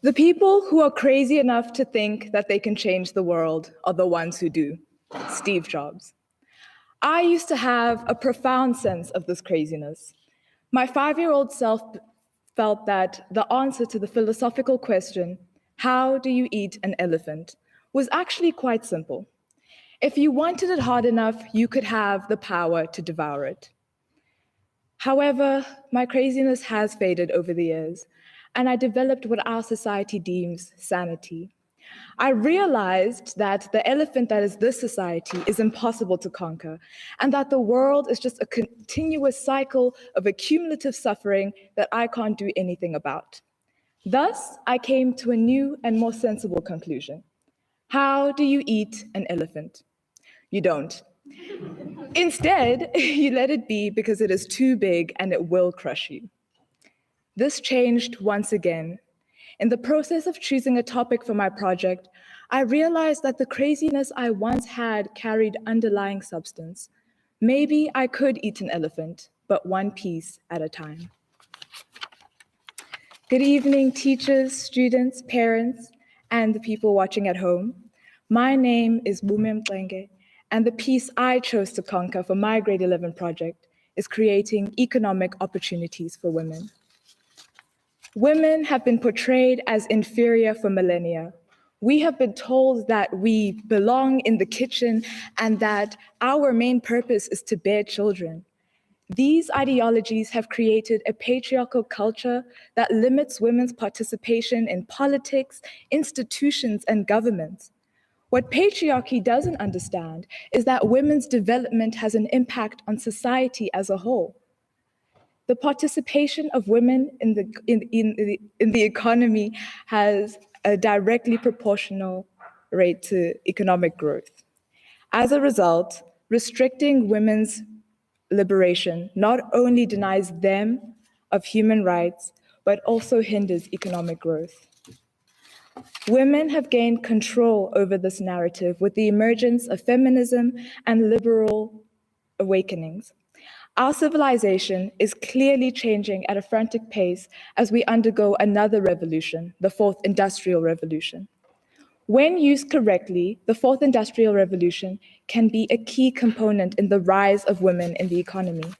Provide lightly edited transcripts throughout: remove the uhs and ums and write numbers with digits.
The people who are crazy enough to think that they can change the world are the ones who do. Steve Jobs. I used to have a profound sense of this craziness. My 5-year-old self felt that the answer to the philosophical question, how do you eat an elephant, was actually quite simple. If you wanted it hard enough, you could have the power to devour it. However, my craziness has faded over the years, and I developed what our society deems sanity. I realized that the elephant that is this society is impossible to conquer, and that the world is just a continuous cycle of accumulative suffering that I can't do anything about. Thus, I came to a new and more sensible conclusion. How do you eat an elephant? You don't. Instead, you let it be because it is too big and it will crush you. This changed once again. In the process of choosing a topic for my project, I realized that the craziness I once had carried underlying substance. Maybe I could eat an elephant, but one piece at a time. Good evening, teachers, students, parents, and the people watching at home. My name is Bume Mxenge, and the piece I chose to conquer for my grade 11 project is creating economic opportunities for women. Women have been portrayed as inferior for millennia. We have been told that we belong in the kitchen and that our main purpose is to bear children. These ideologies have created a patriarchal culture that limits women's participation in politics, institutions, and governments. What patriarchy doesn't understand is that women's development has an impact on society as a whole. The participation of women in the economy has a directly proportional rate to economic growth. As a result, restricting women's liberation not only denies them of human rights, but also hinders economic growth. Women have gained control over this narrative with the emergence of feminism and liberal awakenings. Our civilization is clearly changing at a frantic pace as we undergo another revolution, the Fourth Industrial Revolution. When used correctly, the Fourth Industrial Revolution can be a key component in the rise of women in the economy.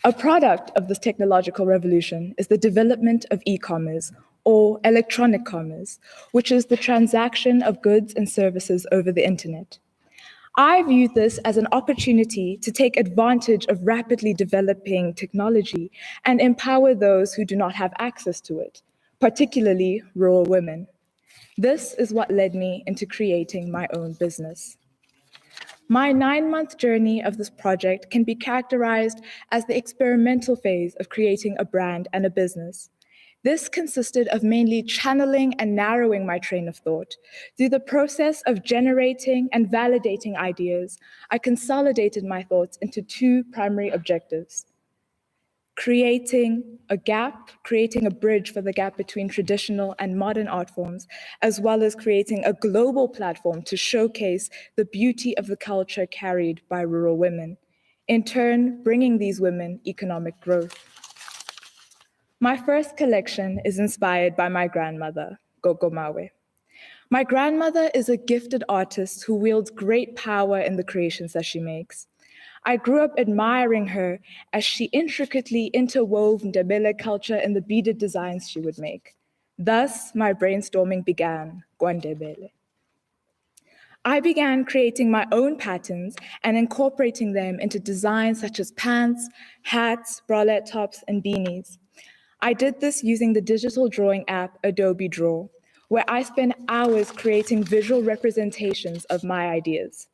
A product of this technological revolution is the development of e-commerce, or electronic commerce, which is the transaction of goods and services over the internet. I view this as an opportunity to take advantage of rapidly developing technology and empower those who do not have access to it, particularly rural women. This is what led me into creating my own business. My 9-month journey of this project can be characterized as the experimental phase of creating a brand and a business. This consisted of mainly channeling and narrowing my train of thought. Through the process of generating and validating ideas, I consolidated my thoughts into 2 primary objectives: creating a bridge for the gap between traditional and modern art forms, as well as creating a global platform to showcase the beauty of the culture carried by rural women, in turn bringing these women economic growth. My first collection is inspired by my grandmother, Gogo Mawe. My grandmother is a gifted artist who wields great power in the creations that she makes. I grew up admiring her as she intricately interwove Ndebele culture in the beaded designs she would make. Thus, my brainstorming began, Gwandebele. I began creating my own patterns and incorporating them into designs such as pants, hats, bralette tops, and beanies. I did this using the digital drawing app Adobe Draw, where I spent hours creating visual representations of my ideas.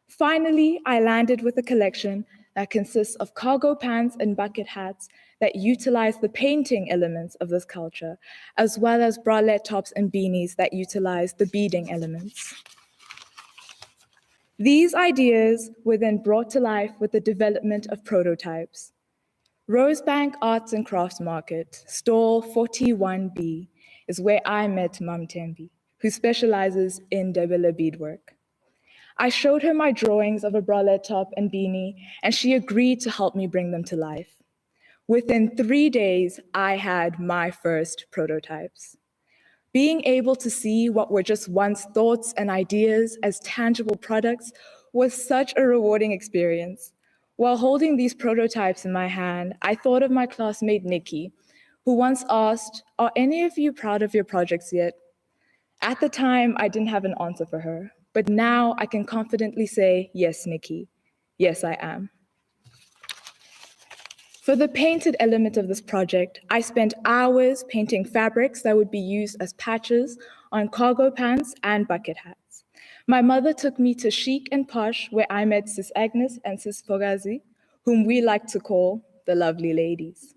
Finally, I landed with a collection that consists of cargo pants and bucket hats that utilize the painting elements of this culture, as well as bralette tops and beanies that utilize the beading elements. These ideas were then brought to life with the development of prototypes. Rosebank Arts and Crafts Market, stall 41B, is where I met Mam Tembi, who specializes in Ndebele beadwork. I showed her my drawings of a bralette top and beanie, and she agreed to help me bring them to life. Within 3 days, I had my first prototypes. Being able to see what were just once thoughts and ideas as tangible products was such a rewarding experience. While holding these prototypes in my hand, I thought of my classmate Nikki, who once asked, "Are any of you proud of your projects yet?" At the time, I didn't have an answer for her, but now I can confidently say, "Yes, Nikki. Yes, I am." For the painted element of this project, I spent hours painting fabrics that would be used as patches on cargo pants and bucket hats. My mother took me to Chic and Posh, where I met Sis Agnes and Sis Fogazi, whom we like to call the lovely ladies.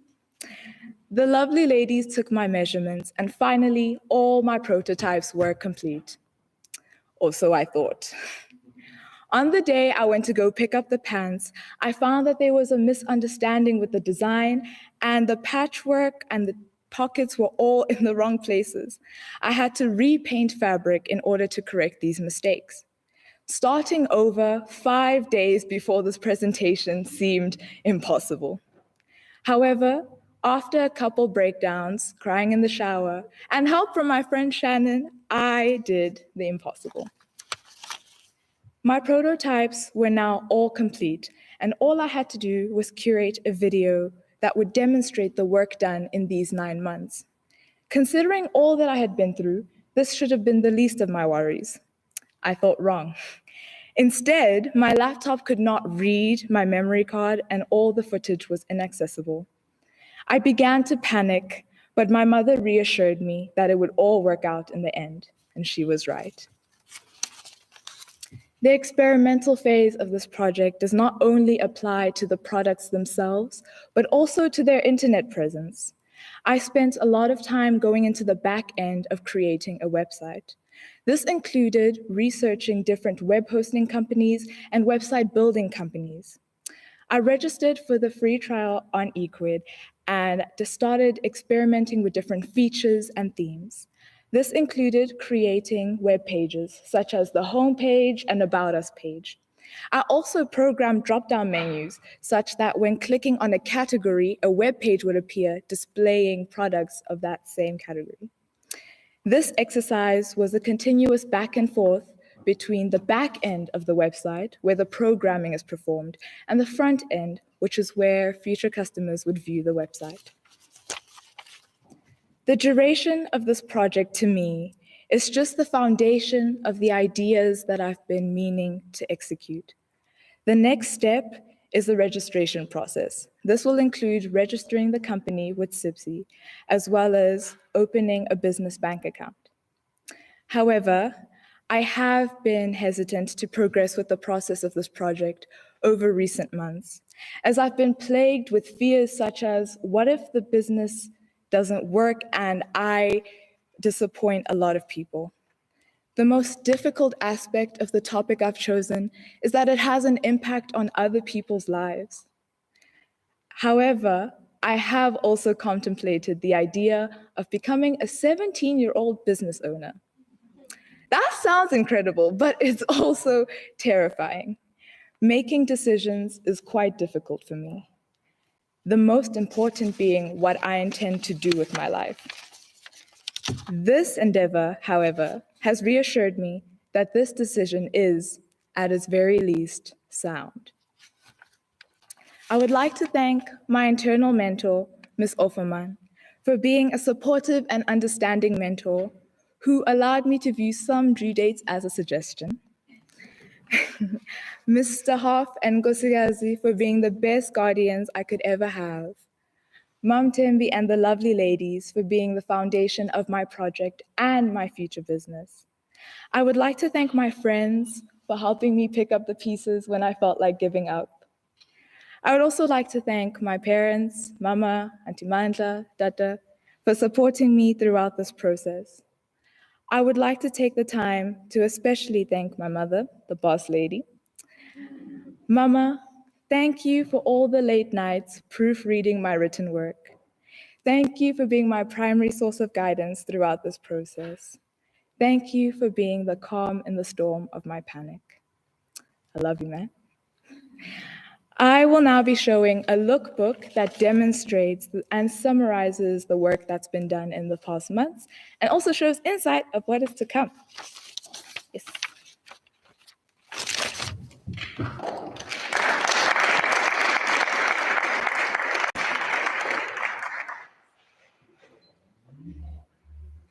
The lovely ladies took my measurements, and finally, all my prototypes were complete. Or so I thought. On the day I went to go pick up the pants, I found that there was a misunderstanding with the design, and the patchwork and the pockets were all in the wrong places. I had to repaint fabric in order to correct these mistakes. Starting over 5 days before this presentation seemed impossible. However, after a couple breakdowns, crying in the shower, and help from my friend Shannon, I did the impossible. My prototypes were now all complete, and all I had to do was curate a video that would demonstrate the work done in these 9 months. Considering all that I had been through, this should have been the least of my worries. I thought wrong. Instead, my laptop could not read my memory card and all the footage was inaccessible. I began to panic, but my mother reassured me that it would all work out in the end, and she was right. The experimental phase of this project does not only apply to the products themselves, but also to their internet presence. I spent a lot of time going into the back end of creating a website. This included researching different web hosting companies and website building companies. I registered for the free trial on eQuid and just started experimenting with different features and themes. This included creating web pages, such as the home page and About Us page. I also programmed drop-down menus such that when clicking on a category, a web page would appear displaying products of that same category. This exercise was a continuous back and forth between the back end of the website, where the programming is performed, and the front end, which is where future customers would view the website. The duration of this project to me is just the foundation of the ideas that I've been meaning to execute. The next step is the registration process. This will include registering the company with SIPSI, as well as opening a business bank account. However, I have been hesitant to progress with the process of this project over recent months, as I've been plagued with fears such as, what if the business doesn't work and I disappoint a lot of people? The most difficult aspect of the topic I've chosen is that it has an impact on other people's lives. However, I have also contemplated the idea of becoming a 17-year-old business owner. That sounds incredible, but it's also terrifying. Making decisions is quite difficult for me. The most important being what I intend to do with my life. This endeavor, however, has reassured me that this decision is, at its very least, sound. I would like to thank my internal mentor, Ms. Offerman, for being a supportive and understanding mentor who allowed me to view some due dates as a suggestion. Mr. Hoff and Gosigazi for being the best guardians I could ever have. Mam Tembi and the lovely ladies for being the foundation of my project and my future business. I would like to thank my friends for helping me pick up the pieces when I felt like giving up. I would also like to thank my parents, Mama, Auntie Mandla, Tata, for supporting me throughout this process. I would like to take the time to especially thank my mother, the boss lady. Mama, thank you for all the late nights proofreading my written work. Thank you for being my primary source of guidance throughout this process. Thank you for being the calm in the storm of my panic. I love you, man. I will now be showing a lookbook that demonstrates and summarizes the work that's been done in the past months and also shows insight of what is to come. Yes.